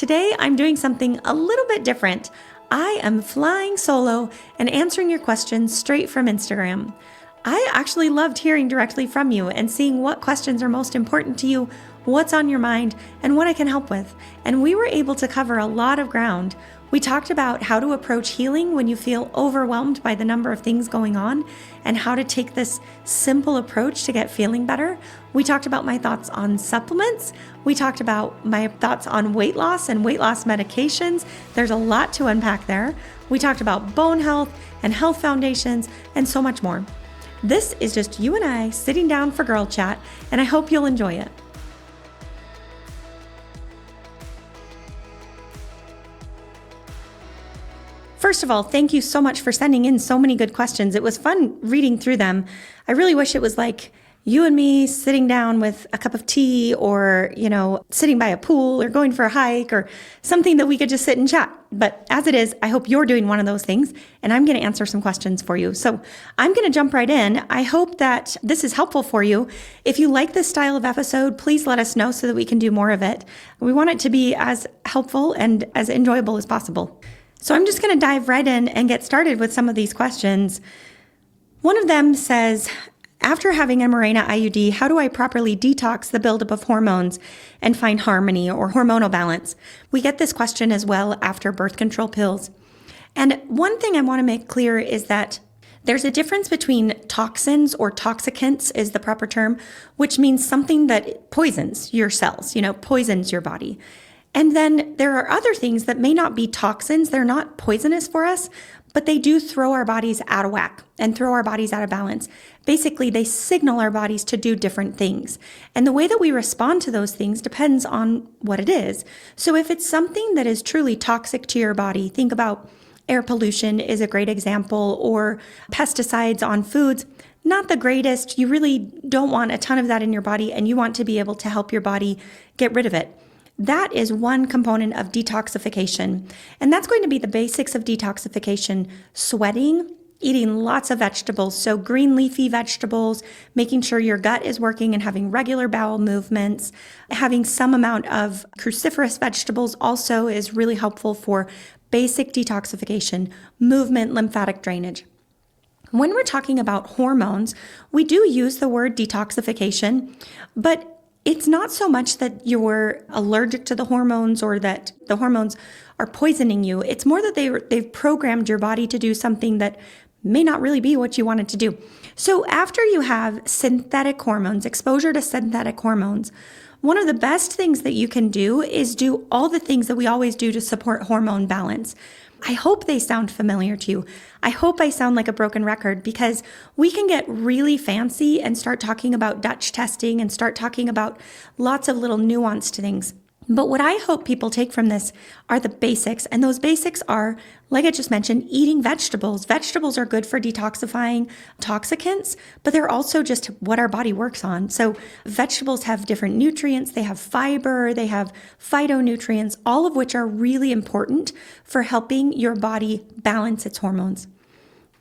Today, I'm doing something a little bit different. I am flying solo and answering your questions straight from Instagram. I actually loved hearing directly from you and seeing what questions are most important to you, what's on your mind, and what I can help with. And we were able to cover a lot of ground. We talked about how to approach healing when you feel overwhelmed by the number of things going on and how to take this simple approach to get feeling better. We talked about my thoughts on supplements. We talked about my thoughts on weight loss and weight loss medications. There's a lot to unpack there. We talked about bone health and health foundations and so much more. This is just you and I sitting down for girl chat, and I hope you'll enjoy it. First of all, thank you so much for sending in so many good questions. It was fun reading through them. I really wish it was like you and me sitting down with a cup of tea or, sitting by a pool or going for a hike or something that we could just sit and chat. But as it is, I hope you're doing one of those things, and I'm going to answer some questions for you. So I'm going to jump right in. I hope that this is helpful for you. If you like this style of episode, please let us know so that we can do more of it. We want it to be as helpful and as enjoyable as possible. So I'm just going to dive right in and get started with some of these questions. One of them says, after having a Mirena IUD, how do I properly detox the buildup of hormones and find harmony or hormonal balance? We get this question as well after birth control pills. And one thing I want to make clear is that there's a difference between toxins, or toxicants is the proper term, which means something that poisons your cells, poisons your body. And then there are other things that may not be toxins. They're not poisonous for us, but they do throw our bodies out of whack and throw our bodies out of balance. Basically, they signal our bodies to do different things. And the way that we respond to those things depends on what it is. So if it's something that is truly toxic to your body, think about air pollution is a great example, or pesticides on foods. Not the greatest. You really don't want a ton of that in your body, and you want to be able to help your body get rid of it. That is one component of detoxification. And that's going to be the basics of detoxification: sweating, eating lots of vegetables, so green leafy vegetables, making sure your gut is working and having regular bowel movements. Having some amount of cruciferous vegetables also is really helpful for basic detoxification, movement, lymphatic drainage. When we're talking about hormones, we do use the word detoxification, but it's not so much that you're allergic to the hormones or that the hormones are poisoning you. It's more that they've programmed your body to do something that may not really be what you want it to do. So after you have synthetic hormones, exposure to synthetic hormones, one of the best things that you can do is do all the things that we always do to support hormone balance. I hope they sound familiar to you. I hope I sound like a broken record, because we can get really fancy and start talking about Dutch testing and start talking about lots of little nuanced things. But what I hope people take from this are the basics. And those basics are, like I just mentioned, eating vegetables. Vegetables are good for detoxifying toxicants, but they're also just what our body works on. So vegetables have different nutrients. They have fiber, they have phytonutrients, all of which are really important for helping your body balance its hormones.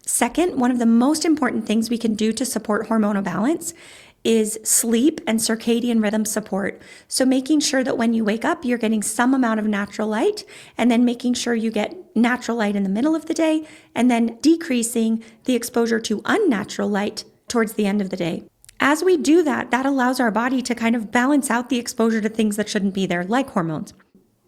Second, one of the most important things we can do to support hormonal balance is sleep and circadian rhythm support. So making sure that when you wake up, you're getting some amount of natural light, and then making sure you get natural light in the middle of the day, and then decreasing the exposure to unnatural light towards the end of the day. As we do that, that allows our body to kind of balance out the exposure to things that shouldn't be there, like hormones.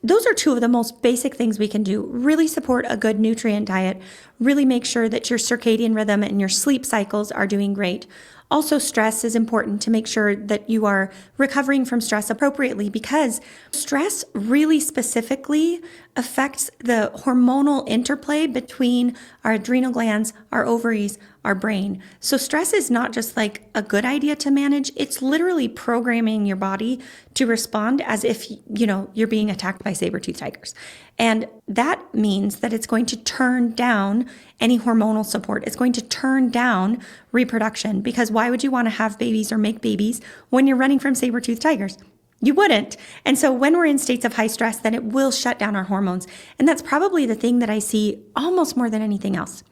Those are two of the most basic things we can do. Really support a good nutrient diet. Really make sure that your circadian rhythm and your sleep cycles are doing great. Also, stress is important to make sure that you are recovering from stress appropriately, because stress really specifically affects the hormonal interplay between our adrenal glands, our ovaries, our brain. So stress is not just like a good idea to manage. It's literally programming your body to respond as if, you're being attacked by saber-toothed tigers. And that means that it's going to turn down any hormonal support. It's going to turn down reproduction, because why would you want to have babies or make babies when you're running from saber-toothed tigers? You wouldn't. And so when we're in states of high stress, then it will shut down our hormones. And that's probably the thing that I see almost more than anything else.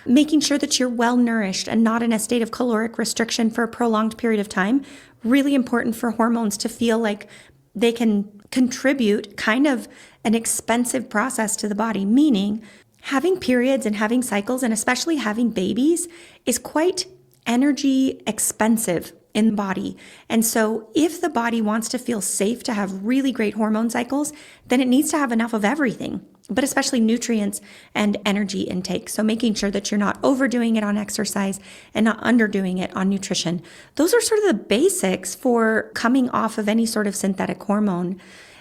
Making sure that you're well nourished and not in a state of caloric restriction for a prolonged period of time. Really important for hormones to feel like they can contribute kind of an expensive process to the body, meaning having periods and having cycles and especially having babies is quite energy expensive in the body. And so if the body wants to feel safe to have really great hormone cycles, then it needs to have enough of everything, but especially nutrients and energy intake. So making sure that you're not overdoing it on exercise and not underdoing it on nutrition. Those are sort of the basics for coming off of any sort of synthetic hormone.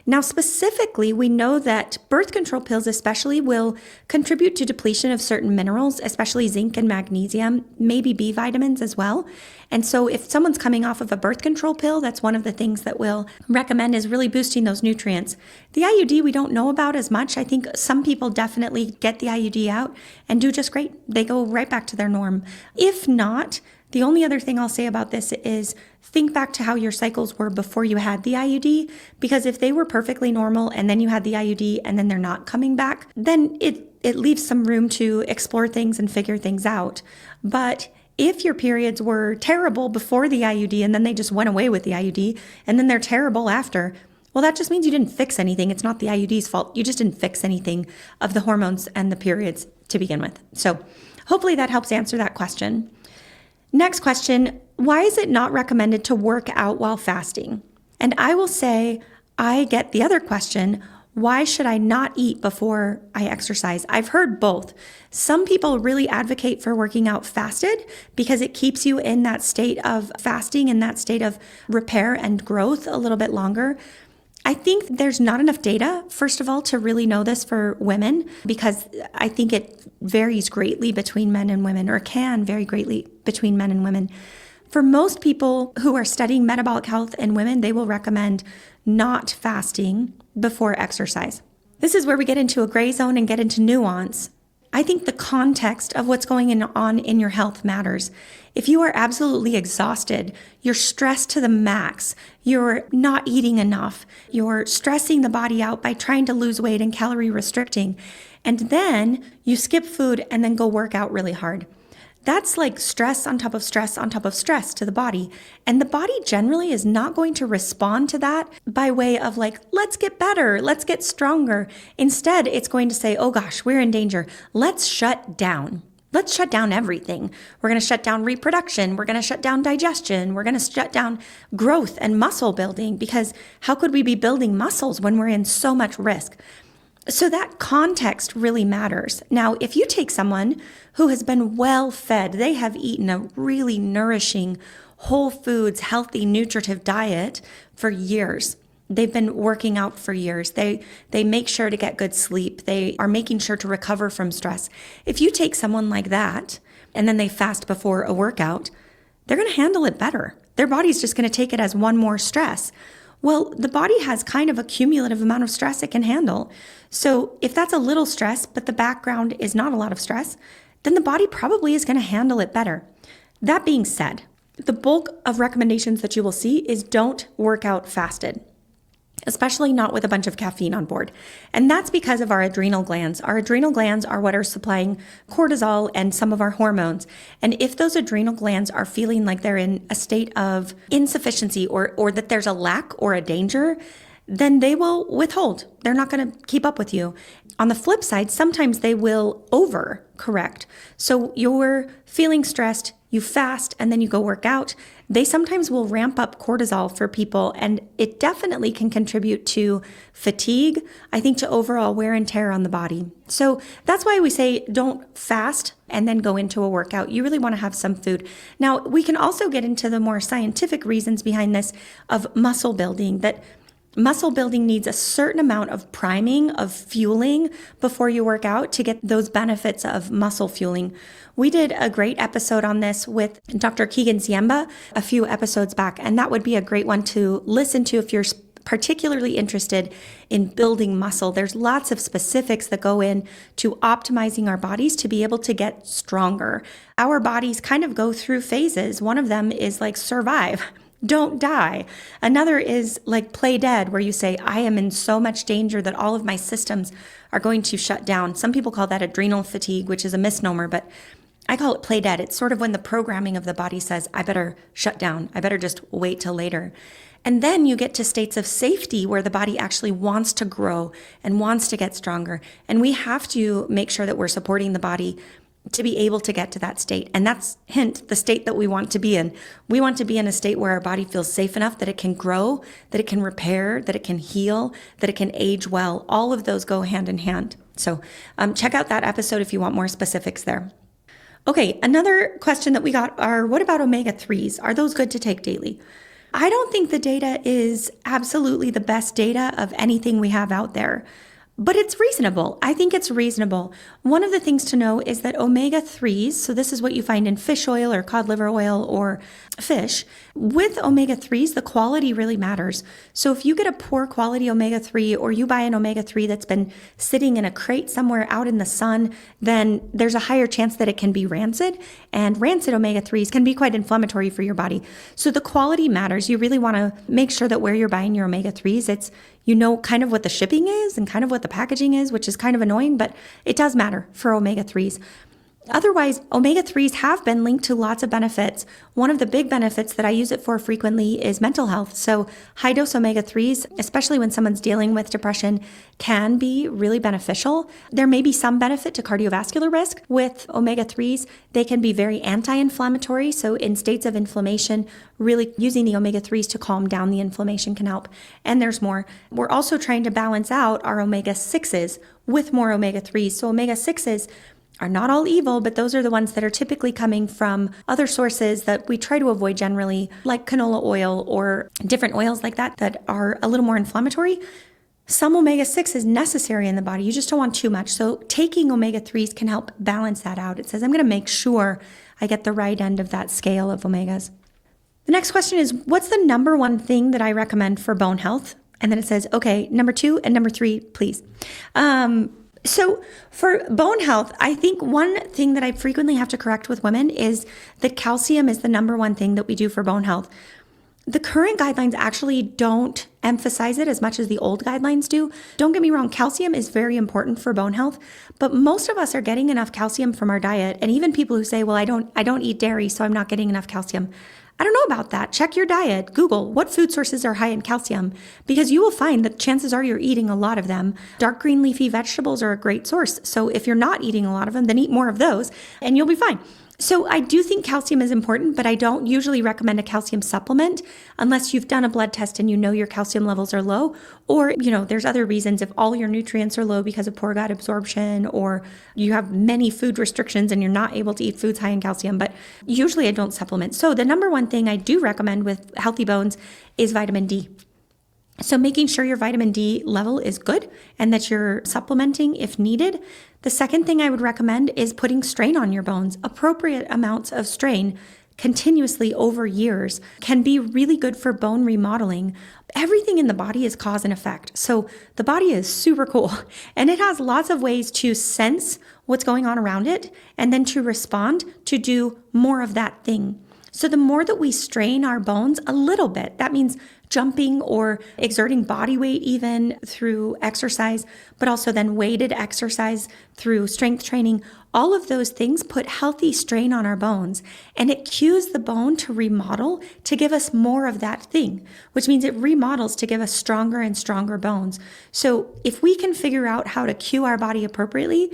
Now, specifically, we know that birth control pills especially will contribute to depletion of certain minerals, especially zinc and magnesium, maybe B vitamins as well. And so if someone's coming off of a birth control pill, that's one of the things that we'll recommend is really boosting those nutrients. The IUD we don't know about as much. I think some people definitely get the IUD out and do just great. They go right back to their norm. If not, the only other thing I'll say about this is think back to how your cycles were before you had the IUD, because if they were perfectly normal and then you had the IUD and then they're not coming back, then it leaves some room to explore things and figure things out. But if your periods were terrible before the IUD and then they just went away with the IUD and then they're terrible after, well, that just means you didn't fix anything. It's not the IUD's fault. You just didn't fix anything of the hormones and the periods to begin with. So hopefully that helps answer that question. Next question, why is it not recommended to work out while fasting? And I will say, I get the other question, why should I not eat before I exercise? I've heard both. Some people really advocate for working out fasted because it keeps you in that state of fasting and that state of repair and growth a little bit longer. I think there's not enough data, first of all, to really know this for women, because I think it varies greatly between men and women, or can vary greatly between men and women. For most people who are studying metabolic health in women, they will recommend not fasting before exercise. This is where we get into a gray zone and get into nuance. I think the context of what's going on in your health matters. If you are absolutely exhausted, you're stressed to the max, you're not eating enough, you're stressing the body out by trying to lose weight and calorie restricting, and then you skip food and then go work out really hard. That's like stress on top of stress on top of stress to the body. And the body generally is not going to respond to that by way of like, let's get better, let's get stronger. Instead, it's going to say, oh gosh, we're in danger. Let's shut down. Let's shut down everything. We're going to shut down reproduction. We're going to shut down digestion. We're going to shut down growth and muscle building, because how could we be building muscles when we're in so much risk? So that context really matters. Now, if you take someone who has been well fed, they have eaten a really nourishing, whole foods, healthy, nutritive diet for years. They've been working out for years. They make sure to get good sleep. They are making sure to recover from stress. If you take someone like that and then they fast before a workout, they're going to handle it better. Their body's just going to take it as one more stress. Well, the body has kind of a cumulative amount of stress it can handle. So if that's a little stress, but the background is not a lot of stress, then the body probably is going to handle it better. That being said, the bulk of recommendations that you will see is don't work out fasted, especially not with a bunch of caffeine on board. And that's because of our adrenal glands. Our adrenal glands are what are supplying cortisol and some of our hormones. And if those adrenal glands are feeling like they're in a state of insufficiency or that there's a lack or a danger, then they will withhold. They're not going to keep up with you. On the flip side, sometimes they will overcorrect. So you're feeling stressed, you fast, and then you go work out. They sometimes will ramp up cortisol for people, and it definitely can contribute to fatigue, I think to overall wear and tear on the body. So that's why we say don't fast and then go into a workout. You really want to have some food. Now, we can also get into the more scientific reasons behind this of muscle building, that muscle building needs a certain amount of priming, of fueling before you work out to get those benefits of muscle fueling. We did a great episode on this with Dr. Keegan Ziemba a few episodes back, and that would be a great one to listen to if you're particularly interested in building muscle. There's lots of specifics that go in to optimizing our bodies to be able to get stronger. Our bodies kind of go through phases. One of them is like survive. Don't die. Another is like play dead, where you say, I am in so much danger that all of my systems are going to shut down. Some people call that adrenal fatigue, which is a misnomer, but I call it play dead. It's sort of when the programming of the body says, I better shut down. I better just wait till later. And then you get to states of safety where the body actually wants to grow and wants to get stronger. And we have to make sure that we're supporting the body to be able to get to that state. And that's, hint, the state that we want to be in. We want to be in a state where our body feels safe enough that it can grow, that it can repair, that it can heal, that it can age well. All of those go hand in hand. So check out that episode if you want more specifics there. Okay, another question that we got are, what about omega-3s? Are those good to take daily? I don't think the data is absolutely the best data of anything we have out there, but it's reasonable. I think it's reasonable. One of the things to know is that omega-3s, so this is what you find in fish oil or cod liver oil or fish, with omega-3s, the quality really matters. So if you get a poor quality omega-3 or you buy an omega-3 that's been sitting in a crate somewhere out in the sun, then there's a higher chance that it can be rancid, and rancid omega-3s can be quite inflammatory for your body. So the quality matters. You really want to make sure that where you're buying your omega-3s, it's, you know, kind of what the shipping is and kind of what the packaging is, which is kind of annoying, but it does matter for omega-3s. Otherwise, omega-3s have been linked to lots of benefits. One of the big benefits that I use it for frequently is mental health. So high-dose omega-3s, especially when someone's dealing with depression, can be really beneficial. There may be some benefit to cardiovascular risk with omega-3s. They can be very anti-inflammatory. So in states of inflammation, really using the omega-3s to calm down the inflammation can help. And there's more. We're also trying to balance out our omega-6s with more omega-3s. So omega-6s are not all evil, but those are the ones that are typically coming from other sources that we try to avoid generally, like canola oil or different oils like that that are a little more inflammatory. Some omega-6 is necessary in the body. You just don't want too much. So taking omega-3s can help balance that out. It says, I'm going to make sure I get the right end of that scale of omegas. The next question is, what's the number one thing that I recommend for bone health? And then it says, okay, number 2 and number 3, please. So for bone health, I think one thing that I frequently have to correct with women is that calcium is the number one thing that we do for bone health. The current guidelines actually don't emphasize it as much as the old guidelines do. Don't get me wrong, calcium is very important for bone health, but most of us are getting enough calcium from our diet. And even people who say, well, I don't eat dairy, so I'm not getting enough calcium. I don't know about that. Check your diet. Google what food sources are high in calcium, because you will find that chances are you're eating a lot of them. Dark green leafy vegetables are a great source. So if you're not eating a lot of them, then eat more of those and you'll be fine. So I do think calcium is important, but I don't usually recommend a calcium supplement unless you've done a blood test and you know your calcium levels are low, or, you know, there's other reasons. If all your nutrients are low because of poor gut absorption, or you have many food restrictions and you're not able to eat foods high in calcium, but usually I don't supplement. So the number one thing I do recommend with healthy bones is vitamin D. So making sure your vitamin D level is good and that you're supplementing if needed. The second thing I would recommend is putting strain on your bones. Appropriate amounts of strain continuously over years can be really good for bone remodeling. Everything in the body is cause and effect. So the body is super cool, and it has lots of ways to sense what's going on around it and then to respond to do more of that thing. So the more that we strain our bones a little bit, that means jumping or exerting body weight even through exercise, but also then weighted exercise through strength training, all of those things put healthy strain on our bones, and it cues the bone to remodel to give us more of that thing, which means it remodels to give us stronger and stronger bones. So if we can figure out how to cue our body appropriately,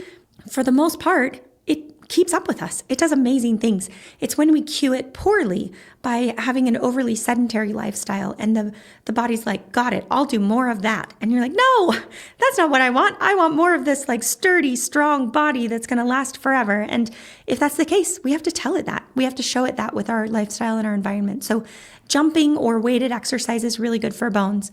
for the most part, it keeps up with us. It does amazing things. It's when we cue it poorly by having an overly sedentary lifestyle and the body's like, got it, I'll do more of that. And you're like, no, that's not what I want. I want more of this like sturdy, strong body that's going to last forever. And if that's the case, we have to tell it that. We have to show it that with our lifestyle and our environment. So jumping or weighted exercise is really good for bones.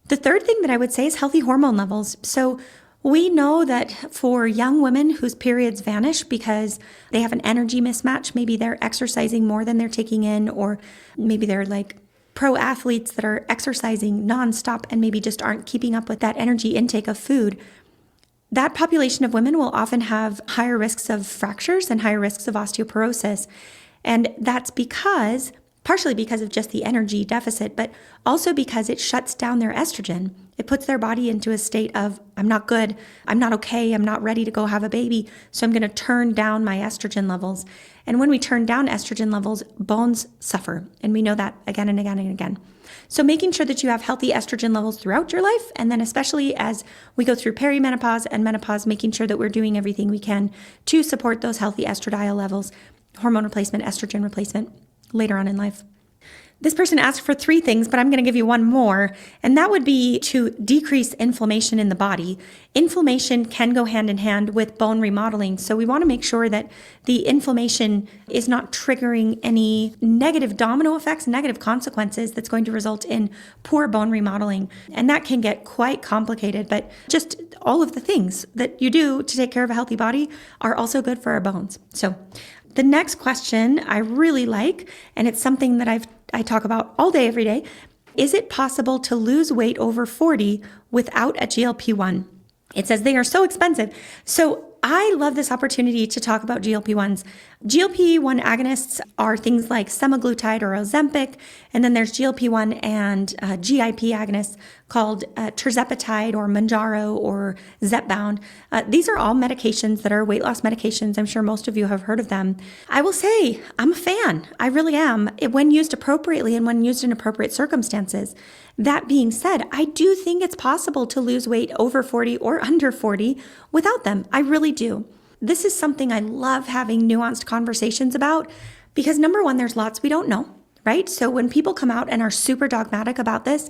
The third thing that I would say is healthy hormone levels. So we know that for young women whose periods vanish because they have an energy mismatch, maybe they're exercising more than they're taking in, or maybe they're like pro athletes that are exercising nonstop and maybe just aren't keeping up with that energy intake of food. That population of women will often have higher risks of fractures and higher risks of osteoporosis. And that's partially because of just the energy deficit, but also because it shuts down their estrogen. It puts their body into a state of, I'm not good, I'm not okay, I'm not ready to go have a baby, so I'm going to turn down my estrogen levels. And when we turn down estrogen levels, bones suffer. And we know that again and again and again. So making sure that you have healthy estrogen levels throughout your life, and then especially as we go through perimenopause and menopause, making sure that we're doing everything we can to support those healthy estradiol levels, hormone replacement, estrogen replacement later on in life. This person asked for 3 things, but I'm going to give you one more, and that would be to decrease inflammation in the body. Inflammation can go hand in hand with bone remodeling, so we want to make sure that the inflammation is not triggering any negative domino effects, negative consequences that's going to result in poor bone remodeling. And that can get quite complicated, but just all of the things that you do to take care of a healthy body are also good for our bones. So the next question I really like, and it's something that I talk about all day, every day. Is it possible to lose weight over 40 without a GLP-1? It says they are so expensive. So I love this opportunity to talk about GLP-1s. GLP-1 agonists are things like semaglutide or Ozempic, and then there's GLP-1 and GIP agonists called tirzepatide or Mounjaro or Zepbound. These are all medications that are weight loss medications. I'm sure most of you have heard of them. I will say I'm a fan. I really am, when used appropriately and when used in appropriate circumstances. That being said, I do think it's possible to lose weight over 40 or under 40 without them. I really do. This is something I love having nuanced conversations about because number one, there's lots we don't know, right? So when people come out and are super dogmatic about this,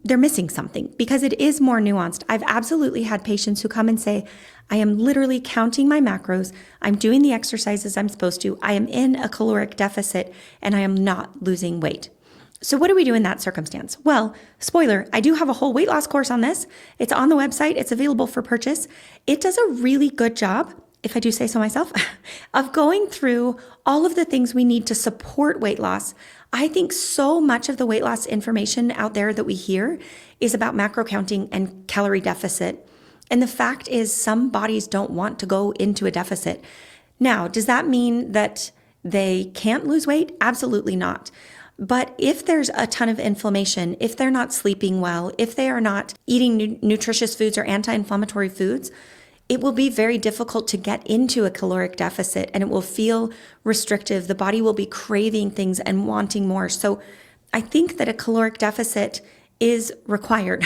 they're missing something because it is more nuanced. I've absolutely had patients who come and say, I am literally counting my macros. I'm doing the exercises I'm supposed to. I am in a caloric deficit and I am not losing weight. So what do we do in that circumstance? Well, spoiler, I do have a whole weight loss course on this. It's on the website. It's available for purchase. It does a really good job, if I do say so myself, of going through all of the things we need to support weight loss. I think so much of the weight loss information out there that we hear is about macro counting and calorie deficit. And the fact is some bodies don't want to go into a deficit. Now, does that mean that they can't lose weight? Absolutely not. But if there's a ton of inflammation, if they're not sleeping well, if they are not eating nutritious foods or anti-inflammatory foods, it will be very difficult to get into a caloric deficit and it will feel restrictive. The body will be craving things and wanting more. So I think that a caloric deficit is required.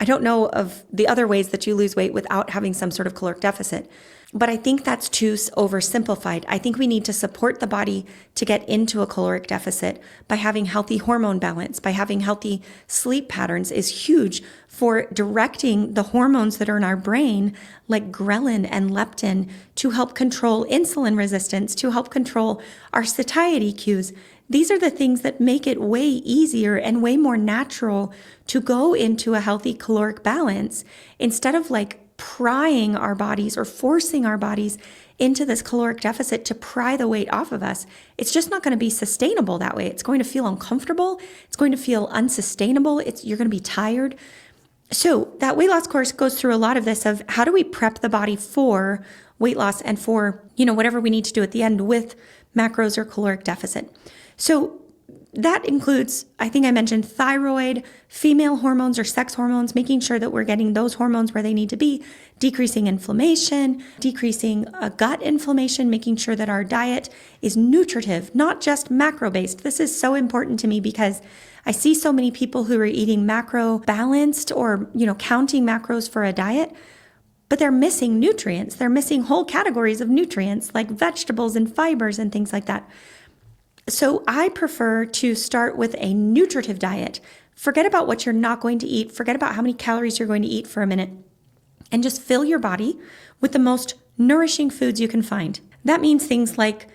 I don't know of the other ways that you lose weight without having some sort of caloric deficit. But I think that's too oversimplified. I think we need to support the body to get into a caloric deficit by having healthy hormone balance, by having healthy sleep patterns is huge for directing the hormones that are in our brain, like ghrelin and leptin, to help control insulin resistance, to help control our satiety cues. These are the things that make it way easier and way more natural to go into a healthy caloric balance instead of like prying our bodies or forcing our bodies into this caloric deficit to pry the weight off of us. It's just not going to be sustainable that way. It's going to feel uncomfortable. It's going to feel unsustainable. You're going to be tired. So that weight loss course goes through a lot of this of how do we prep the body for weight loss and for, whatever we need to do at the end with macros or caloric deficit. So that includes, I think I mentioned thyroid, female hormones or sex hormones, making sure that we're getting those hormones where they need to be, decreasing inflammation, decreasing gut inflammation, making sure that our diet is nutritive, not just macro-based. This is so important to me because I see so many people who are eating macro balanced or, counting macros for a diet, but they're missing nutrients. They're missing whole categories of nutrients like vegetables and fibers and things like that. So I prefer to start with a nutritive diet. Forget about what you're not going to eat. Forget about how many calories you're going to eat for a minute and just fill your body with the most nourishing foods you can find. That means things like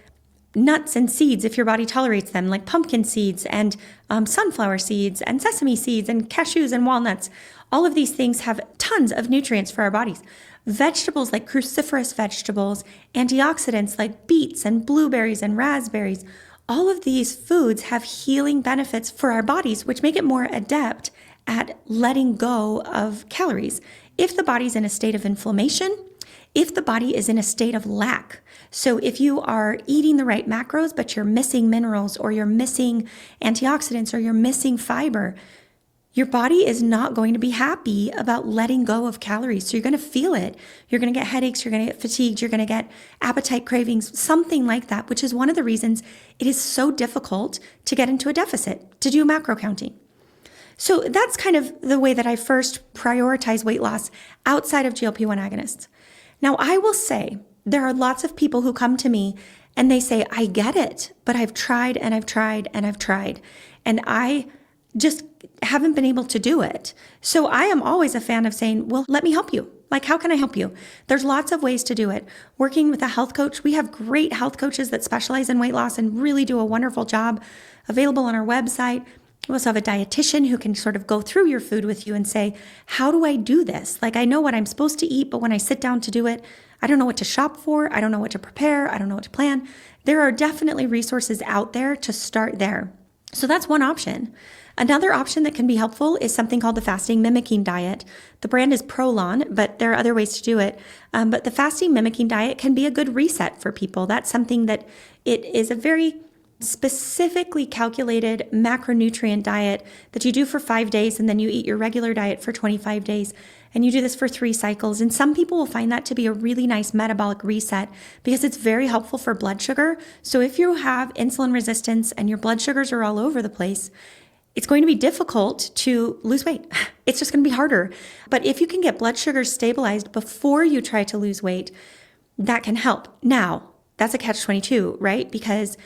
nuts and seeds, if your body tolerates them, like pumpkin seeds and sunflower seeds and sesame seeds and cashews and walnuts. All of these things have tons of nutrients for our bodies. Vegetables like cruciferous vegetables, antioxidants like beets and blueberries and raspberries. All of these foods have healing benefits for our bodies, which make it more adept at letting go of calories. If the body's in a state of inflammation, if the body is in a state of lack, so if you are eating the right macros, but you're missing minerals or you're missing antioxidants or you're missing fiber, your body is not going to be happy about letting go of calories. So you're going to feel it. You're going to get headaches. You're going to get fatigued. You're going to get appetite cravings, something like that, which is one of the reasons it is so difficult to get into a deficit, to do macro counting. So that's kind of the way that I first prioritize weight loss outside of GLP-1 agonists. Now, I will say there are lots of people who come to me and they say, I get it, but I've tried and I've tried and I've tried, and I just haven't been able to do it. So I am always a fan of saying, well, let me help you. Like, how can I help you? There's lots of ways to do it. Working with a health coach, we have great health coaches that specialize in weight loss and really do a wonderful job, available on our website. We also have a dietitian who can sort of go through your food with you and say, how do I do this? Like, I know what I'm supposed to eat, but when I sit down to do it, I don't know what to shop for. I don't know what to prepare. I don't know what to plan. There are definitely resources out there to start there. So that's one option. Another option that can be helpful is something called the fasting mimicking diet. The brand is Prolon, but there are other ways to do it. But the fasting mimicking diet can be a good reset for people. That's something that it is a very specifically calculated macronutrient diet that you do for 5 days, and then you eat your regular diet for 25 days. And you do this for 3 cycles. And some people will find that to be a really nice metabolic reset because it's very helpful for blood sugar. So if you have insulin resistance and your blood sugars are all over the place, it's going to be difficult to lose weight. It's just going to be harder. But if you can get blood sugars stabilized before you try to lose weight, that can help. Now, that's a catch-22, right? Because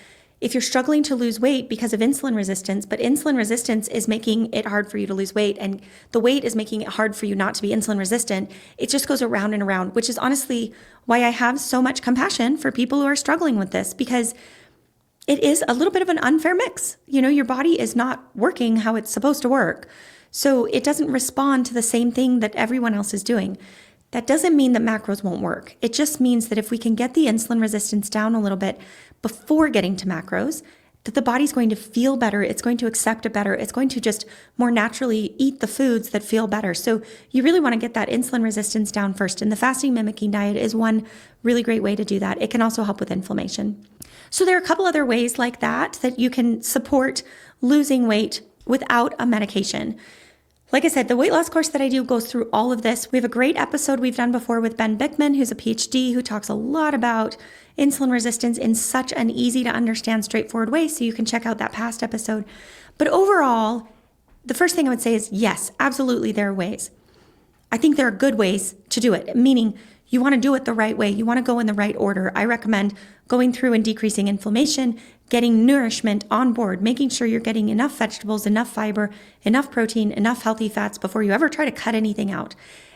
if you're struggling to lose weight because of insulin resistance, but insulin resistance is making it hard for you to lose weight, and the weight is making it hard for you not to be insulin resistant, it just goes around and around, which is honestly why I have so much compassion for people who are struggling with this, because it is a little bit of an unfair mix. You know, your body is not working how it's supposed to work. So it doesn't respond to the same thing that everyone else is doing. That doesn't mean that macros won't work. It just means that if we can get the insulin resistance down a little bit before getting to macros, that the body's going to feel better. It's going to accept it better. It's going to just more naturally eat the foods that feel better. So you really want to get that insulin resistance down first. And the fasting mimicking diet is one really great way to do that. It can also help with inflammation. So there are a couple other ways like that you can support losing weight without a medication. Like I said, the weight loss course that I do goes through all of this. We have a great episode we've done before with Ben Bickman, who's a PhD, who talks a lot about insulin resistance in such an easy to understand, straightforward way. So you can check out that past episode. But overall, the first thing I would say is yes, absolutely there are ways. I think there are good ways to do it, meaning you want to do it the right way. You want to go in the right order. I recommend going through and decreasing inflammation, getting nourishment on board, making sure you're getting enough vegetables, enough fiber, enough protein, enough healthy fats before you ever try to cut anything out.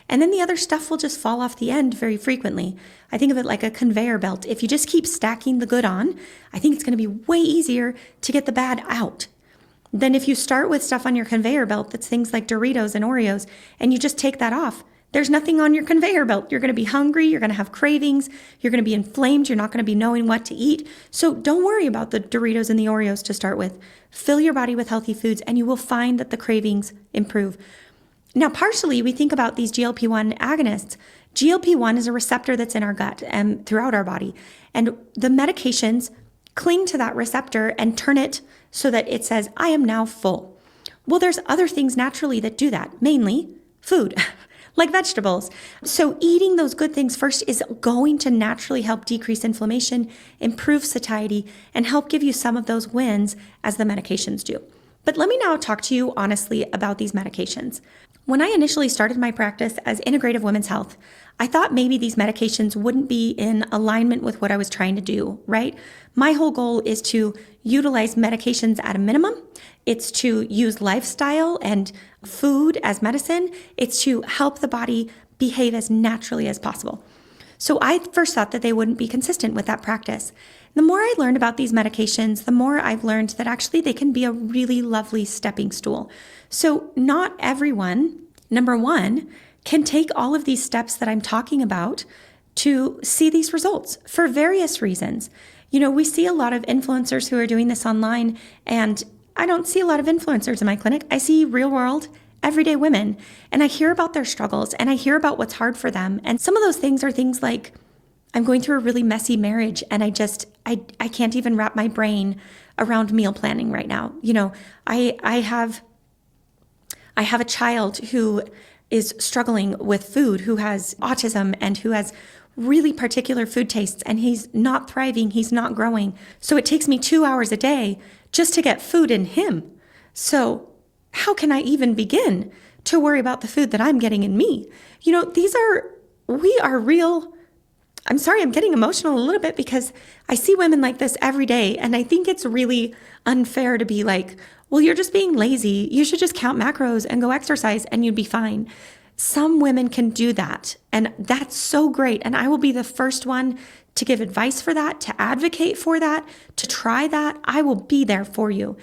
And then the other stuff will just fall off the end very frequently. I think of it like a conveyor belt. If you just keep stacking the good on, I think it's going to be way easier to get the bad out than if you start with stuff on your conveyor belt that's things like Doritos and Oreos, and you just take that off. There's nothing on your conveyor belt. You're going to be hungry. You're going to have cravings. You're going to be inflamed. You're not going to be knowing what to eat. So don't worry about the Doritos and the Oreos to start with. Fill your body with healthy foods and you will find that the cravings improve. Now, partially, we think about these GLP-1 agonists. GLP-1 is a receptor that's in our gut and throughout our body. And the medications cling to that receptor and turn it so that it says, I am now full. Well, there's other things naturally that do that, mainly food. Like vegetables. So eating those good things first is going to naturally help decrease inflammation, improve satiety, and help give you some of those wins as the medications do. But let me now talk to you honestly about these medications. When I initially started my practice as integrative women's health, I thought maybe these medications wouldn't be in alignment with what I was trying to do, right? My whole goal is to utilize medications at a minimum. It's to use lifestyle and food as medicine. It's to help the body behave as naturally as possible. So I first thought that they wouldn't be consistent with that practice. The more I learned about these medications, the more I've learned that actually they can be a really lovely stepping stool. So not everyone, number one, can take all of these steps that I'm talking about to see these results for various reasons. You know, we see a lot of influencers who are doing this online, and I don't see a lot of influencers in my clinic. I see real world, everyday women, and I hear about their struggles and I hear about what's hard for them. And some of those things are things like, I'm going through a really messy marriage and I can't even wrap my brain around meal planning right now. You know, I I have a child who is struggling with food, who has autism and who has really particular food tastes, and he's not thriving, he's not growing. So it takes me 2 hours a day just to get food in him. So how can I even begin to worry about the food that I'm getting in me? We are real. I'm sorry, I'm getting emotional a little bit because I see women like this every day. And I think it's really unfair to be like, well, you're just being lazy. You should just count macros and go exercise and you'd be fine. Some women can do that. And that's so great. And I will be the first one to give advice for that, to advocate for that, to try that. I will be there for you.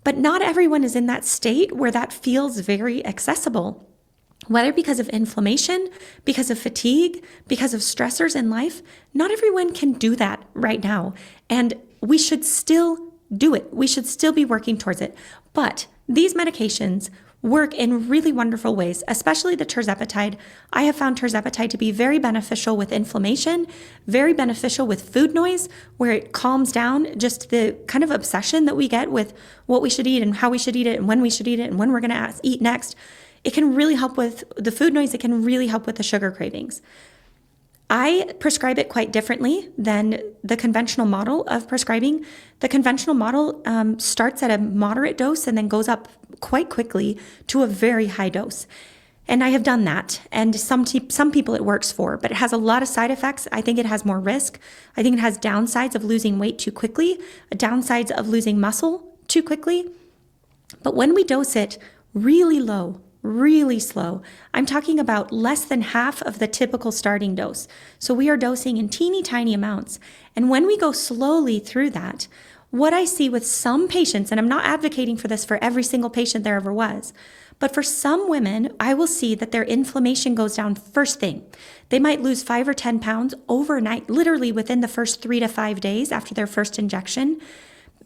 But not everyone is in that state where that feels very accessible. Whether because of inflammation, because of fatigue, because of stressors in life, not everyone can do that right now. And we should still do it. We should still be working towards it. But these medications work in really wonderful ways, especially the tirzepatide. I have found tirzepatide to be very beneficial with inflammation, very beneficial with food noise, where it calms down just the kind of obsession that we get with what we should eat and how we should eat it and when we should eat it and when we're going to eat next. It can really help with the food noise. It can really help with the sugar cravings. I prescribe it quite differently than the conventional model of prescribing. The conventional model starts at a moderate dose and then goes up quite quickly to a very high dose. And I have done that. And some people it works for, but it has a lot of side effects. I think it has more risk. I think it has downsides of losing weight too quickly, downsides of losing muscle too quickly. But when we dose it really low, really slow, I'm talking about less than half of the typical starting dose. So we are dosing in teeny tiny amounts. And when we go slowly through that, what I see with some patients, and I'm not advocating for this for every single patient there ever was, but for some women, I will see that their inflammation goes down first thing. They might lose 5 or 10 pounds overnight, literally within the first 3 to 5 days after their first injection.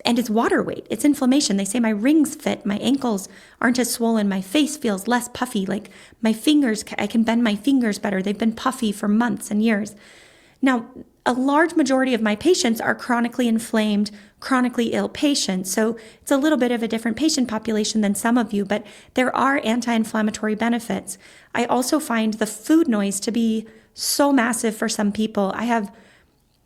And it's water weight, it's inflammation. They say my rings fit, my ankles aren't as swollen, my face feels less puffy, like my fingers, I can bend my fingers better. They've been puffy for months and years. Now, a large majority of my patients are chronically inflamed, chronically ill patients. So it's a little bit of a different patient population than some of you, but there are anti-inflammatory benefits. I also find the food noise to be so massive for some people. I have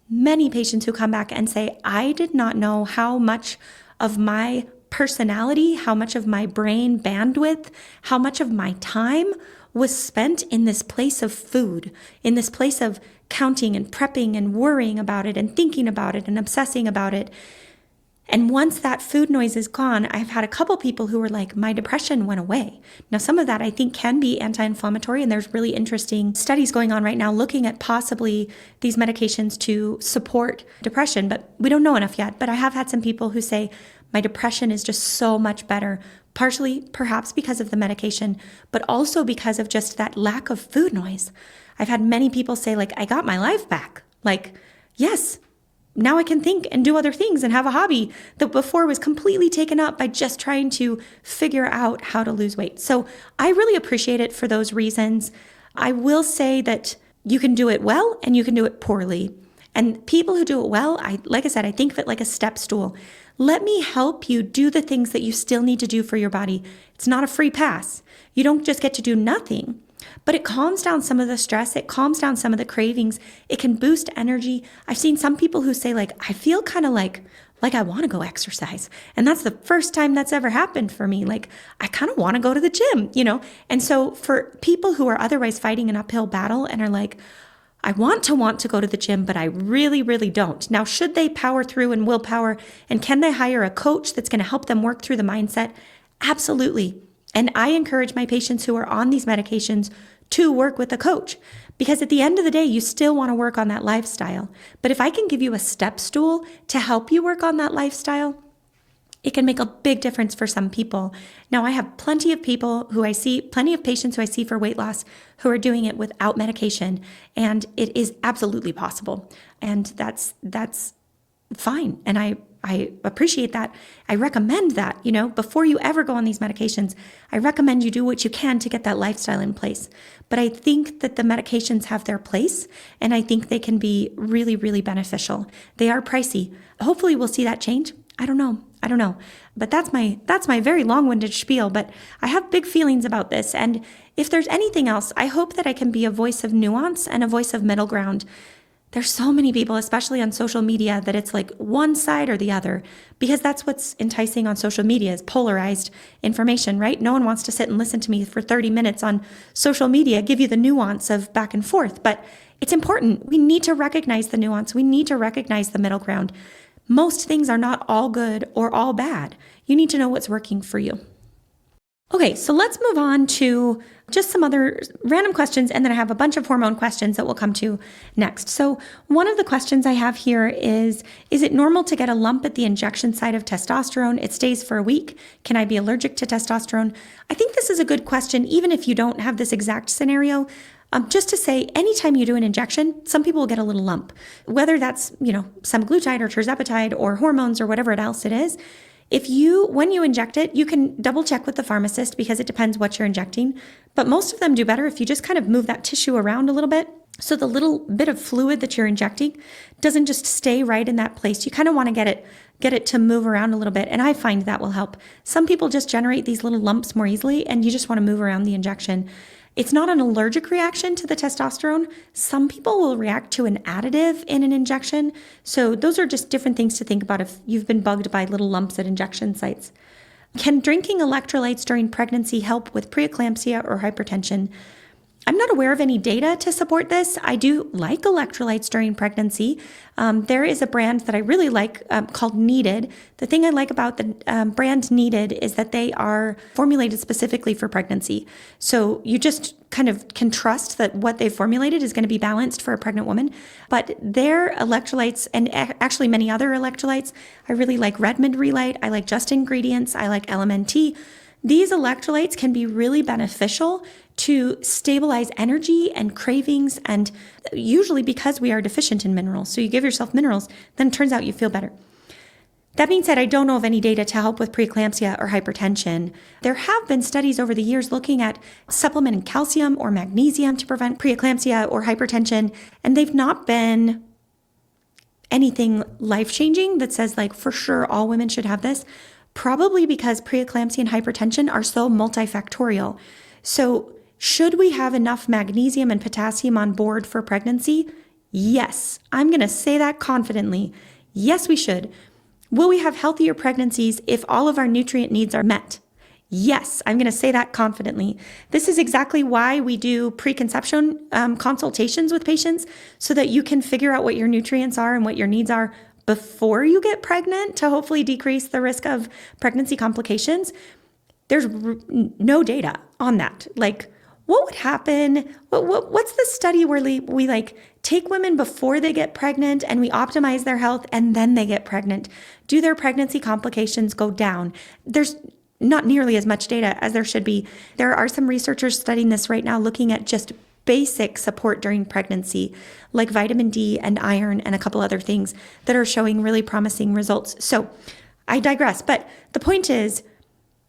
many patients who come back and say, I did not know how much of my personality, how much of my brain bandwidth, how much of my time was spent in this place of food, in this place of counting and prepping and worrying about it and thinking about it and obsessing about it. And once that food noise is gone, I've had a couple people who were like, my depression went away. Now, some of that I think can be anti-inflammatory, and there's really interesting studies going on right now looking at possibly these medications to support depression, but we don't know enough yet. But I have had some people who say, my depression is just so much better, partially perhaps because of the medication, but also because of just that lack of food noise. I've had many people say, like, I got my life back. Like, yes, now I can think and do other things and have a hobby that before was completely taken up by just trying to figure out how to lose weight. So I really appreciate it for those reasons. I will say that you can do it well and you can do it poorly. And people who do it well, like I said, I think of it like a step stool. Let me help you do the things that you still need to do for your body. It's not a free pass. You don't just get to do nothing. But it calms down some of the stress. It calms down some of the cravings. It can boost energy. I've seen some people who say, like, I feel kind of like I want to go exercise. And that's the first time that's ever happened for me. Like, I kind of want to go to the gym, And so for people who are otherwise fighting an uphill battle and are like, I want to go to the gym, but I really, really don't. Now, should they power through and willpower? And can they hire a coach that's going to help them work through the mindset? Absolutely. And I encourage my patients who are on these medications to work with a coach, because at the end of the day, you still want to work on that lifestyle. But if I can give you a step stool to help you work on that lifestyle, it can make a big difference for some people. Now, I have plenty of patients who I see for weight loss who are doing it without medication, and it is absolutely possible. And that's fine. And I appreciate that. I recommend that, before you ever go on these medications, I recommend you do what you can to get that lifestyle in place. But I think that the medications have their place, and I think they can be really, really beneficial. They are pricey. Hopefully we'll see that change. I don't know. I don't know. But that's my very long-winded spiel, but I have big feelings about this. And if there's anything else, I hope that I can be a voice of nuance and a voice of middle ground. There's so many people, especially on social media, that it's like one side or the other, because that's what's enticing on social media is polarized information, right? No one wants to sit and listen to me for 30 minutes on social media, give you the nuance of back and forth, but it's important. We need to recognize the nuance. We need to recognize the middle ground. Most things are not all good or all bad. You need to know what's working for you. Okay, so let's move on to just some other random questions, and then I have a bunch of hormone questions that we'll come to next. So one of the questions I have here is it normal to get a lump at the injection site of testosterone? It stays for a week. Can I be allergic to testosterone? I think this is a good question, even if you don't have this exact scenario. Just to say, anytime you do an injection, some people will get a little lump, whether that's, semaglutide or tirzepatide or hormones or whatever else it is. When you inject it, you can double check with the pharmacist because it depends what you're injecting. But most of them do better if you just kind of move that tissue around a little bit. So the little bit of fluid that you're injecting doesn't just stay right in that place. You kind of want to get it to move around a little bit. And I find that will help. Some people just generate these little lumps more easily, and you just want to move around the injection. It's not an allergic reaction to the testosterone. Some people will react to an additive in an injection. So those are just different things to think about if you've been bugged by little lumps at injection sites. Can drinking electrolytes during pregnancy help with preeclampsia or hypertension? I'm not aware of any data to support this. I do like electrolytes during pregnancy. There is a brand that I really like called Needed. The thing I like about the brand Needed is that they are formulated specifically for pregnancy. So you just kind of can trust that what they've formulated is going to be balanced for a pregnant woman. But their electrolytes, and actually many other electrolytes, I really like Redmond Relight. I like Just Ingredients. I like LMNT. These electrolytes can be really beneficial to stabilize energy and cravings, and usually because we are deficient in minerals. So you give yourself minerals, then it turns out you feel better. That being said, I don't know of any data to help with preeclampsia or hypertension. There have been studies over the years looking at supplementing calcium or magnesium to prevent preeclampsia or hypertension, and they've not been anything life-changing that says like for sure all women should have this, probably because preeclampsia and hypertension are so multifactorial. So should we have enough magnesium and potassium on board for pregnancy? Yes. I'm going to say that confidently. Yes, we should. Will we have healthier pregnancies if all of our nutrient needs are met? Yes, I'm going to say that confidently. This is exactly why we do preconception consultations with patients, so that you can figure out what your nutrients are and what your needs are before you get pregnant to hopefully decrease the risk of pregnancy complications. There's no data on that. Like, what would happen? What's the study where we like take women before they get pregnant and we optimize their health and then they get pregnant? Do their pregnancy complications go down? There's not nearly as much data as there should be. There are some researchers studying this right now, looking at just basic support during pregnancy, like vitamin D and iron and a couple other things that are showing really promising results. So I digress, but the point is,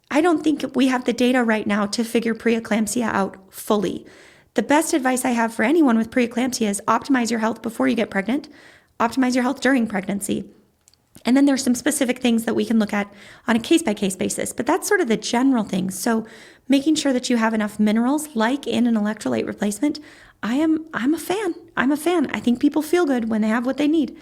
I don't think we have the data right now to figure preeclampsia out fully. The best advice I have for anyone with preeclampsia is optimize your health before you get pregnant, optimize your health during pregnancy. And then there's some specific things that we can look at on a case-by-case basis, but that's sort of the general things. So making sure that you have enough minerals, like in an electrolyte replacement, I'm a fan. I'm a fan. I think people feel good when they have what they need.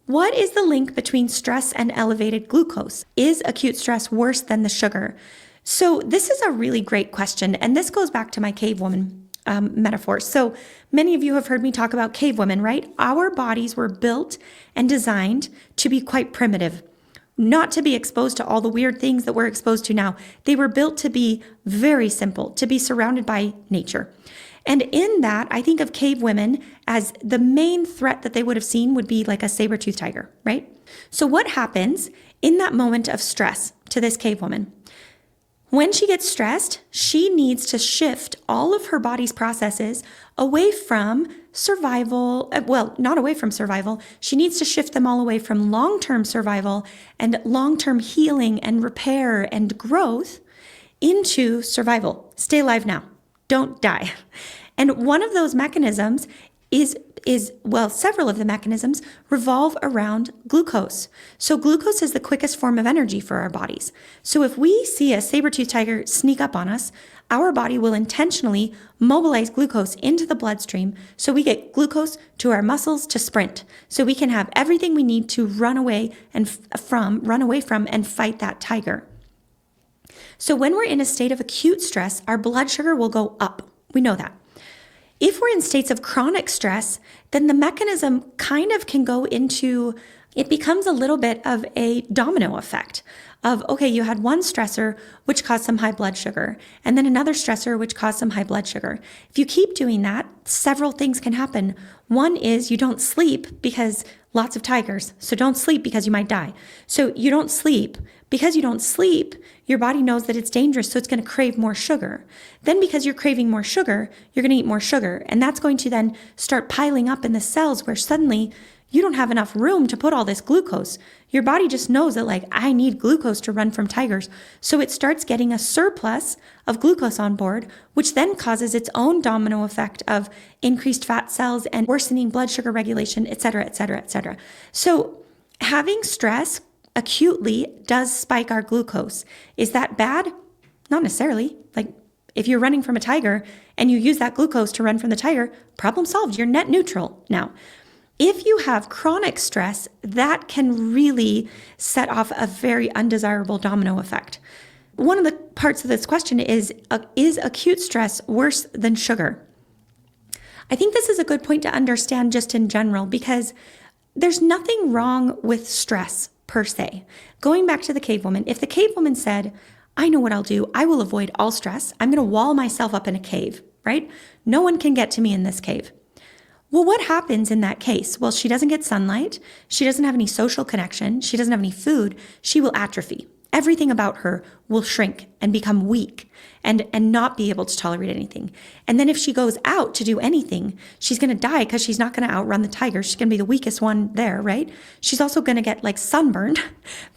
What is the link between stress and elevated glucose? Is acute stress worse than the sugar? So this is a really great question, and this goes back to my cave woman metaphor. So many of you have heard me talk about cave women, right? Our bodies were built and designed to be quite primitive, not to be exposed to all the weird things that we're exposed to now. They were built to be very simple, to be surrounded by nature. And in that, I think of cave women as the main threat that they would have seen would be like a saber-toothed tiger, right? So what happens in that moment of stress to this cave woman? When she gets stressed, she needs to shift all of her body's processes away from survival. Well, not away from survival. She needs to shift them all away from long-term survival and long-term healing and repair and growth into survival. Stay alive now. Don't die. And one of those mechanisms several of the mechanisms revolve around glucose. So glucose is the quickest form of energy for our bodies. So if we see a saber-toothed tiger sneak up on us, our body will intentionally mobilize glucose into the bloodstream so we get glucose to our muscles to sprint. So we can have everything we need to run away from and fight that tiger. So when we're in a state of acute stress, our blood sugar will go up. We know that. If we're in states of chronic stress, then the mechanism kind of can go into, it becomes a little bit of a domino effect of, okay, you had one stressor which caused some high blood sugar, and then another stressor which caused some high blood sugar. If you keep doing that, several things can happen. One is you don't sleep because lots of tigers, so don't sleep because you might die. So you don't sleep. Because you don't sleep, your body knows that it's dangerous, so it's going to crave more sugar. Then because you're craving more sugar, you're going to eat more sugar, and that's going to then start piling up in the cells where suddenly you don't have enough room to put all this glucose. Your body just knows that, like, I need glucose to run from tigers. So it starts getting a surplus of glucose on board, which then causes its own domino effect of increased fat cells and worsening blood sugar regulation, et cetera, et cetera, et cetera. So having stress acutely does spike our glucose. Is that bad? Not necessarily. Like, if you're running from a tiger and you use that glucose to run from the tiger, problem solved. You're net neutral now. If you have chronic stress, that can really set off a very undesirable domino effect. One of the parts of this question is acute stress worse than sugar? I think this is a good point to understand just in general, because there's nothing wrong with stress per se. Going back to the cave woman, if the cave woman said, I know what I'll do, I will avoid all stress, I'm going to wall myself up in a cave, right? No one can get to me in this cave. Well, what happens in that case? Well, she doesn't get sunlight. She doesn't have any social connection. She doesn't have any food. She will atrophy. Everything about her will shrink and become weak and not be able to tolerate anything. And then if she goes out to do anything, she's going to die because she's not going to outrun the tiger. She's going to be the weakest one there, right? She's also going to get like sunburned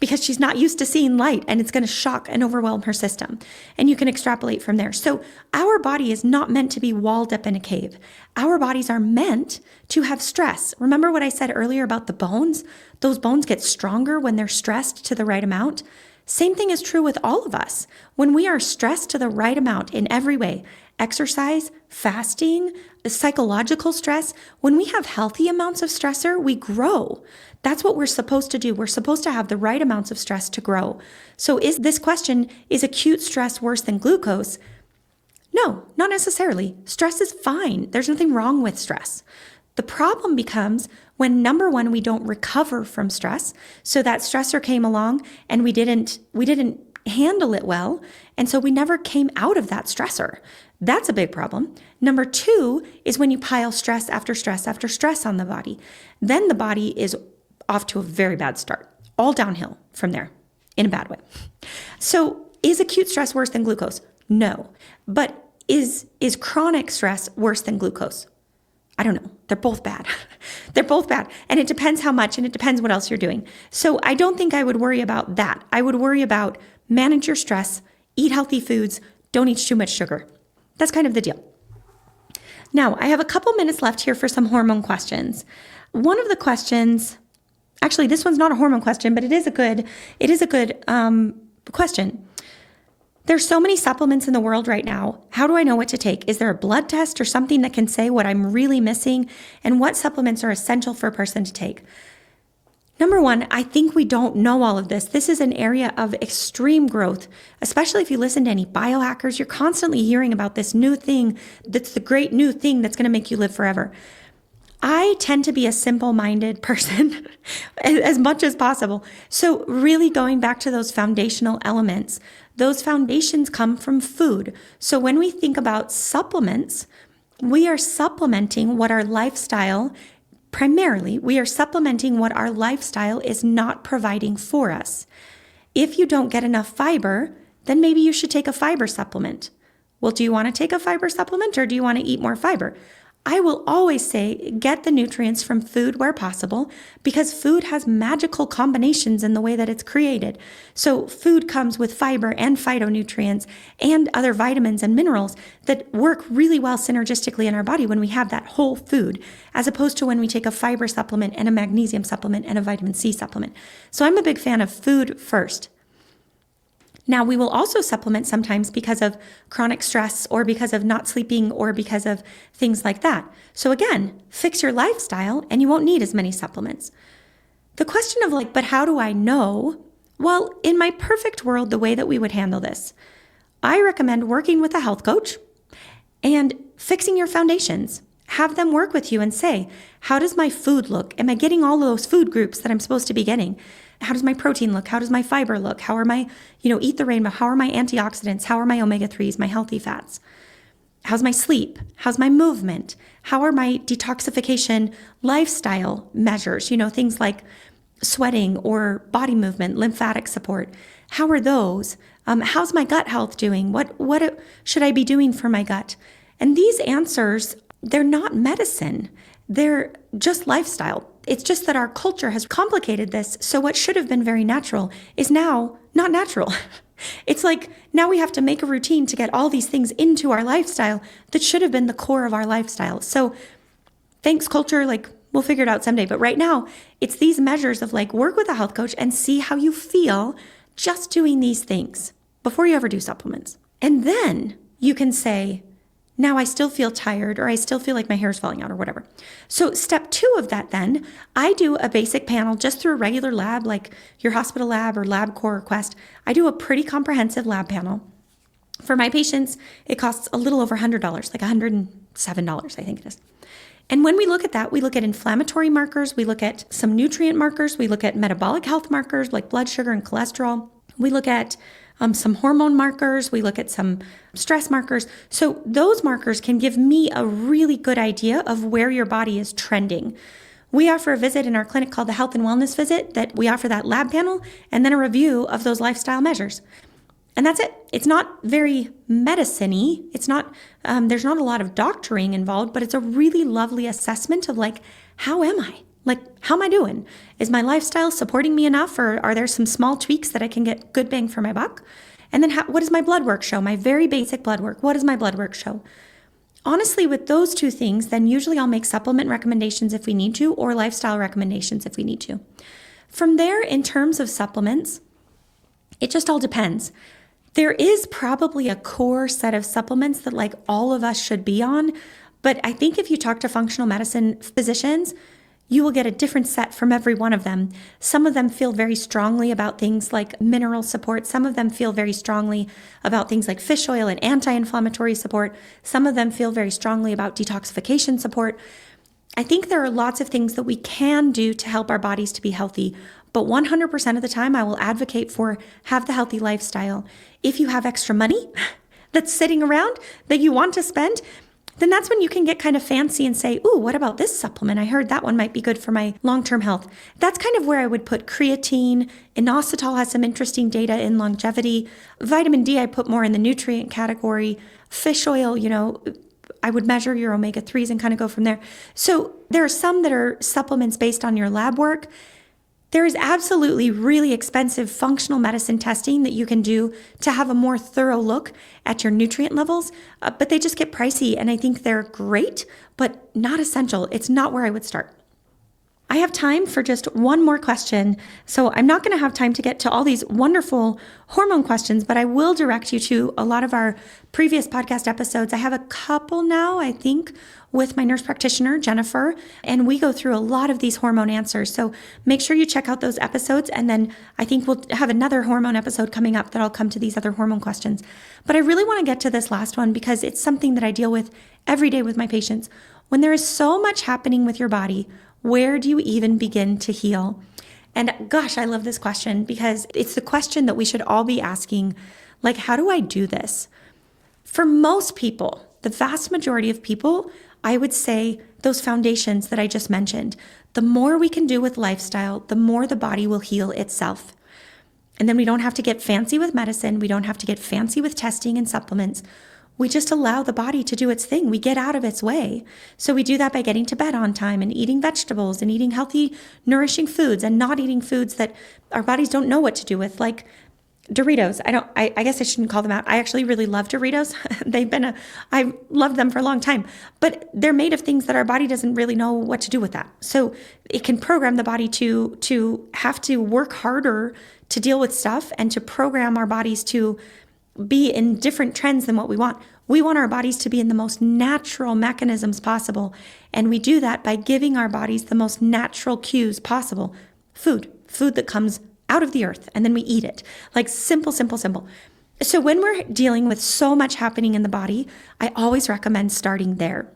because she's not used to seeing light, and it's going to shock and overwhelm her system. And you can extrapolate from there. So our body is not meant to be walled up in a cave. Our bodies are meant to have stress. Remember what I said earlier about the bones? Those bones get stronger when they're stressed to the right amount. Same thing is true with all of us. When we are stressed to the right amount in every way, exercise, fasting, psychological stress, when we have healthy amounts of stressor, we grow. That's what we're supposed to do. We're supposed to have the right amounts of stress to grow. So is this question, is acute stress worse than glucose? No, not necessarily. Stress is fine. There's nothing wrong with stress. The problem becomes when, number one, we don't recover from stress. So that stressor came along and we didn't handle it well. And so we never came out of that stressor. That's a big problem. Number two is when you pile stress after stress after stress on the body. Then the body is off to a very bad start, all downhill from there in a bad way. So is acute stress worse than glucose? No. But is chronic stress worse than glucose? I don't know. They're both bad. They're both bad. And it depends how much, and it depends what else you're doing. So I don't think I would worry about that. I would worry about manage your stress, eat healthy foods, don't eat too much sugar. That's kind of the deal. Now, I have a couple minutes left here for some hormone questions. One of the questions, actually, this one's not a hormone question, but it is a good question. There's so many supplements in the world right now. How do I know what to take? Is there a blood test or something that can say what I'm really missing and what supplements are essential for a person to take? Number one, I think we don't know all of this. This is an area of extreme growth, especially if you listen to any biohackers. You're constantly hearing about this new thing that's the great new thing that's going to make you live forever. I tend to be a simple-minded person as much as possible. So really going back to those foundational elements, those foundations come from food. So when we think about supplements, we are supplementing what our lifestyle, primarily, we are supplementing what our lifestyle is not providing for us. If you don't get enough fiber, then maybe you should take a fiber supplement. Well, do you want to take a fiber supplement or do you want to eat more fiber? I will always say get the nutrients from food where possible because food has magical combinations in the way that it's created. So food comes with fiber and phytonutrients and other vitamins and minerals that work really well synergistically in our body when we have that whole food, as opposed to when we take a fiber supplement and a magnesium supplement and a vitamin C supplement. So I'm a big fan of food first. Now, we will also supplement sometimes because of chronic stress or because of not sleeping or because of things like that. So again, fix your lifestyle and you won't need as many supplements. The question of but how do I know? Well, in my perfect world, the way that we would handle this, I recommend working with a health coach and fixing your foundations. Have them work with you and say, how does my food look? Am I getting all those food groups that I'm supposed to be getting? How does my protein look? How does my fiber look? How are my, eat the rainbow? How are my antioxidants? How are my omega-3s, my healthy fats? How's my sleep? How's my movement? How are my detoxification lifestyle measures? Things like sweating or body movement, lymphatic support. How are those? How's my gut health doing? What should I be doing for my gut? And these answers, they're not medicine. They're just lifestyle. It's just that our culture has complicated this. So what should have been very natural is now not natural. It's now we have to make a routine to get all these things into our lifestyle that should have been the core of our lifestyle. So thanks, culture. We'll figure it out someday. But right now, it's these measures of work with a health coach and see how you feel just doing these things before you ever do supplements. And then you can say, now I still feel tired or I still feel like my hair is falling out or whatever. So step 2 of that then, I do a basic panel just through a regular lab like your hospital lab or LabCorp or Quest. I do a pretty comprehensive lab panel. For my patients, it costs a little over $100, like $107, I think it is. And when we look at that, we look at inflammatory markers, we look at some nutrient markers, we look at metabolic health markers like blood sugar and cholesterol. We look at some hormone markers, we look at some stress markers. So those markers can give me a really good idea of where your body is trending. We offer a visit in our clinic called the Health and Wellness Visit that we offer that lab panel and then a review of those lifestyle measures. And that's it. It's not very medicine-y. It's not, there's not a lot of doctoring involved, but it's a really lovely assessment of how am I? How am I doing? Is my lifestyle supporting me enough, or are there some small tweaks that I can get good bang for my buck? And then what does my blood work show? My very basic blood work. What does my blood work show? Honestly, with those 2 things, then usually I'll make supplement recommendations if we need to, or lifestyle recommendations if we need to. From there, in terms of supplements, it just all depends. There is probably a core set of supplements that all of us should be on, but I think if you talk to functional medicine physicians, you will get a different set from every one of them. Some of them feel very strongly about things like mineral support. Some of them feel very strongly about things like fish oil and anti-inflammatory support. Some of them feel very strongly about detoxification support. I think there are lots of things that we can do to help our bodies to be healthy, but 100% of the time I will advocate for have the healthy lifestyle. If you have extra money that's sitting around that you want to spend, then that's when you can get kind of fancy and say, ooh, what about this supplement? I heard that one might be good for my long-term health. That's kind of where I would put creatine. Inositol has some interesting data in longevity. Vitamin D, I put more in the nutrient category. Fish oil, I would measure your omega-3s and kind of go from there. So there are some that are supplements based on your lab work. There is absolutely really expensive functional medicine testing that you can do to have a more thorough look at your nutrient levels, but they just get pricey, and I think they're great, but not essential. It's not where I would start. I have time for just one more question. So I'm not going to have time to get to all these wonderful hormone questions, but I will direct you to a lot of our previous podcast episodes. I have a couple now, I think, with my nurse practitioner, Jennifer, and we go through a lot of these hormone answers. So make sure you check out those episodes. And then I think we'll have another hormone episode coming up that I'll come to these other hormone questions. But I really want to get to this last one because it's something that I deal with every day with my patients. When there is so much happening with your body, where do you even begin to heal? And gosh, I love this question because it's the question that we should all be asking, how do I do this? For most people, the vast majority of people, I would say those foundations that I just mentioned, the more we can do with lifestyle, the more the body will heal itself. And then we don't have to get fancy with medicine. We don't have to get fancy with testing and supplements. We just allow the body to do its thing. We get out of its way. So we do that by getting to bed on time and eating vegetables and eating healthy, nourishing foods and not eating foods that our bodies don't know what to do with, like Doritos. I guess I shouldn't call them out. I actually really love Doritos. I loved them for a long time, but they're made of things that our body doesn't really know what to do with that. So it can program the body to have to work harder to deal with stuff and to program our bodies to be in different trends than what we want. We want our bodies to be in the most natural mechanisms possible. And we do that by giving our bodies the most natural cues possible. Food that comes out of the earth, and then we eat it. Like simple, simple, simple. So when we're dealing with so much happening in the body, I always recommend starting there.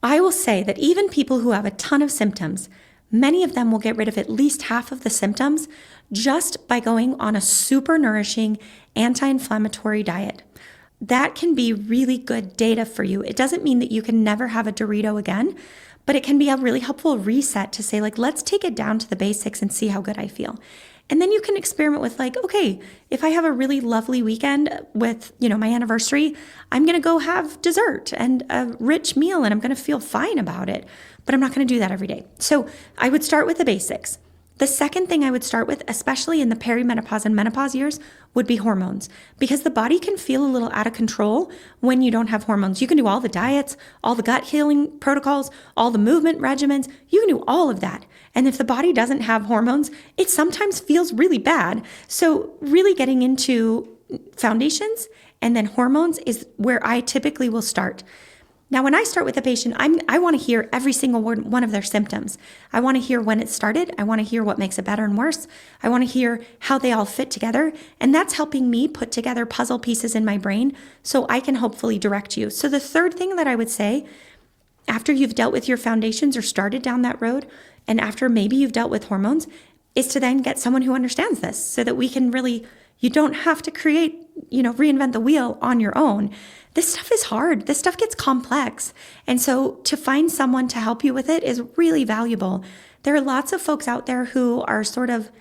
I will say that even people who have a ton of symptoms, many of them will get rid of at least half of the symptoms just by going on a super nourishing anti-inflammatory diet. That can be really good data for you. It doesn't mean that you can never have a Dorito again, but it can be a really helpful reset to say, like, let's take it down to the basics and see how good I feel. And then you can experiment with, like, okay, if I have a really lovely weekend with, my anniversary, I'm going to go have dessert and a rich meal and I'm going to feel fine about it, but I'm not going to do that every day. So I would start with the basics. The second thing I would start with, especially in the perimenopause and menopause years, would be hormones, because the body can feel a little out of control when you don't have hormones. You can do all the diets, all the gut healing protocols, all the movement regimens. You can do all of that. And if the body doesn't have hormones, it sometimes feels really bad. So really getting into foundations and then hormones is where I typically will start. Now, when I start with a patient, I want to hear every single one of their symptoms. I want to hear when it started. I want to hear what makes it better and worse. I want to hear how they all fit together. And that's helping me put together puzzle pieces in my brain so I can hopefully direct you. So the third thing that I would say, after you've dealt with your foundations or started down that road, and after maybe you've dealt with hormones, is to then get someone who understands this so that we can really, you don't have to reinvent the wheel on your own. This stuff is hard. This stuff gets complex. And so to find someone to help you with it is really valuable. There are lots of folks out there who are sort of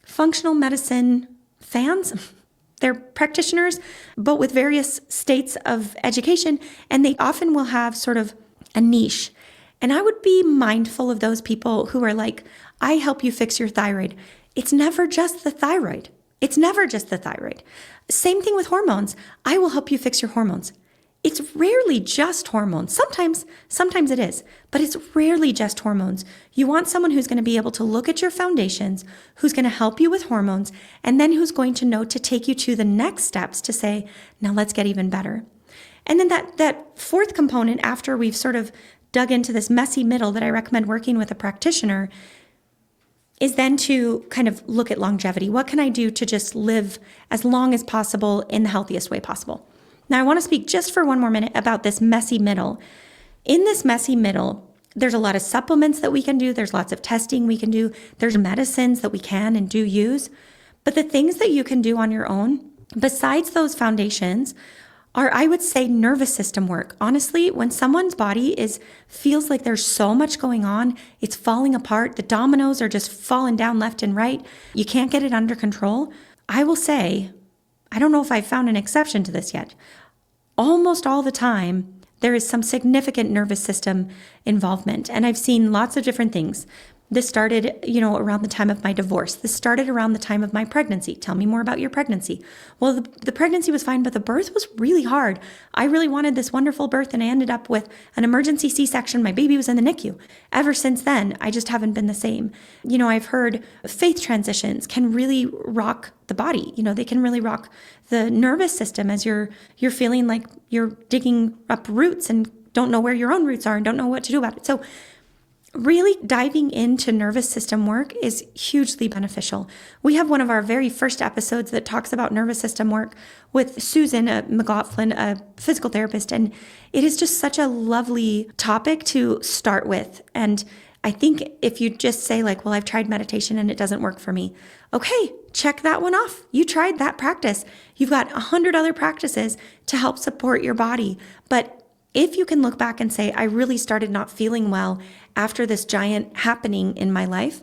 functional medicine fans. They're practitioners, but with various states of education, and they often will have sort of a niche. And I would be mindful of those people who are like, I help you fix your thyroid. It's never just the thyroid. It's never just the thyroid. Same thing with hormones. I will help you fix your hormones. It's rarely just hormones. Sometimes it is, but it's rarely just hormones. You want someone who's going to be able to look at your foundations, who's going to help you with hormones, and then who's going to know to take you to the next steps to say, now let's get even better. And then that fourth component, after we've sort of dug into this messy middle that I recommend working with a practitioner, is then to kind of look at longevity. What can I do to just live as long as possible in the healthiest way possible? Now, I want to speak just for one more minute about this messy middle. In this messy middle, there's a lot of supplements that we can do. There's lots of testing we can do. There's medicines that we can and do use. But the things that you can do on your own, besides those foundations, are, I would say, nervous system work. Honestly, when someone's body feels like there's so much going on, it's falling apart, the dominoes are just falling down left and right, you can't get it under control, I will say, I don't know if I've found an exception to this yet, almost all the time, there is some significant nervous system involvement. And I've seen lots of different things. This started, around the time of my divorce. This started around the time of my pregnancy. Tell me more about your pregnancy. Well, the pregnancy was fine, but the birth was really hard. I really wanted this wonderful birth, and I ended up with an emergency C-section. My baby was in the NICU. Ever since then, I just haven't been the same. I've heard faith transitions can really rock the body. They can really rock the nervous system as you're feeling like you're digging up roots and don't know where your own roots are and don't know what to do about it. So really diving into nervous system work is hugely beneficial. We have one of our very first episodes that talks about nervous system work with Susan McLaughlin, a physical therapist, and it is just such a lovely topic to start with. And I think if you just say like, well, I've tried meditation and it doesn't work for me. Okay, check that one off. You tried that practice. You've got 100 other practices to help support your body. But if you can look back and say, I really started not feeling well after this giant happening in my life,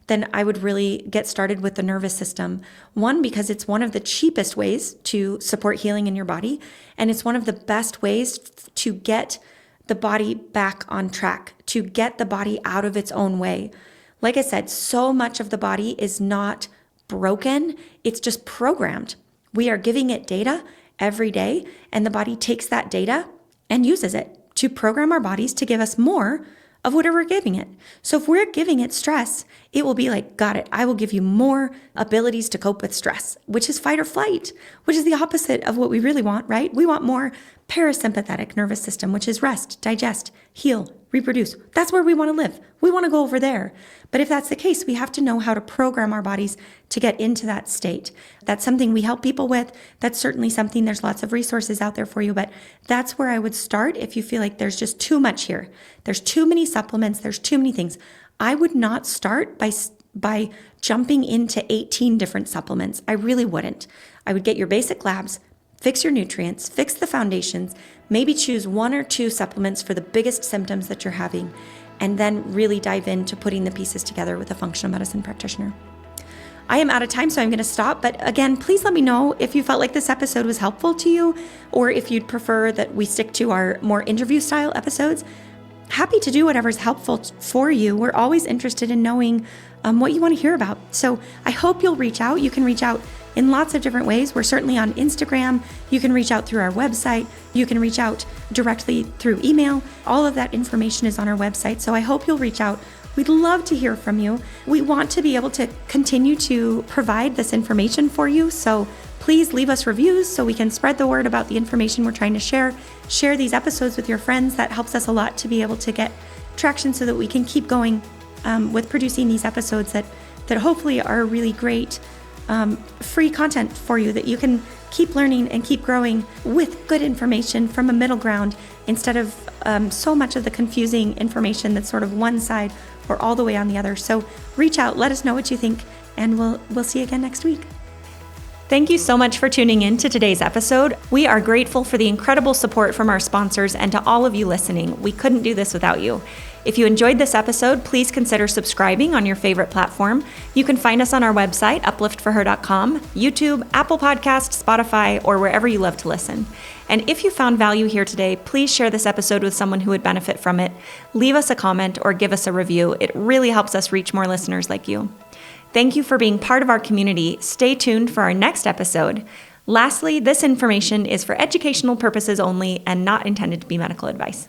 then I would really get started with the nervous system. One, because it's one of the cheapest ways to support healing in your body, and it's one of the best ways to get the body back on track, to get the body out of its own way. Like I said, so much of the body is not broken, it's just programmed. We are giving it data every day, and the body takes that data and uses it to program our bodies to give us more of whatever we're giving it. So if we're giving it stress, it will be like, got it, I will give you more abilities to cope with stress, which is fight or flight, which is the opposite of what we really want, right? We want more parasympathetic nervous system, which is rest, digest, heal, reproduce. That's where we want to live. We want to go over there. But if that's the case, we have to know how to program our bodies to get into that state. That's something we help people with. That's certainly something, there's lots of resources out there for you, but that's where I would start if you feel like there's just too much here. There's too many supplements, there's too many things. I would not start by jumping into 18 different supplements. I really wouldn't. I would get your basic labs, fix your nutrients, fix the foundations, maybe choose 1 or 2 supplements for the biggest symptoms that you're having, and then really dive into putting the pieces together with a functional medicine practitioner. I am out of time, so I'm going to stop. But again, please let me know if you felt like this episode was helpful to you, or if you'd prefer that we stick to our more interview style episodes. Happy to do whatever's helpful for you. We're always interested in knowing what you want to hear about. So I hope you'll reach out. You can reach out in lots of different ways. We're certainly on Instagram. You can reach out through our website. You can reach out directly through email. All of that information is on our website. So I hope you'll reach out. We'd love to hear from you. We want to be able to continue to provide this information for you. So please leave us reviews so we can spread the word about the information we're trying to share. Share these episodes with your friends. That helps us a lot to be able to get traction so that we can keep going with producing these episodes that hopefully are really great free content for you, that you can keep learning and keep growing with good information from a middle ground, instead of so much of the confusing information that's sort of one side or all the way on the other. So reach out, let us know what you think, and we'll see you again next week. Thank you so much for tuning in to today's episode. We are grateful for the incredible support from our sponsors and to all of you listening. We couldn't do this without you. If you enjoyed this episode, please consider subscribing on your favorite platform. You can find us on our website, upliftforher.com, YouTube, Apple Podcasts, Spotify, or wherever you love to listen. And if you found value here today, please share this episode with someone who would benefit from it. Leave us a comment or give us a review. It really helps us reach more listeners like you. Thank you for being part of our community. Stay tuned for our next episode. Lastly, this information is for educational purposes only and not intended to be medical advice.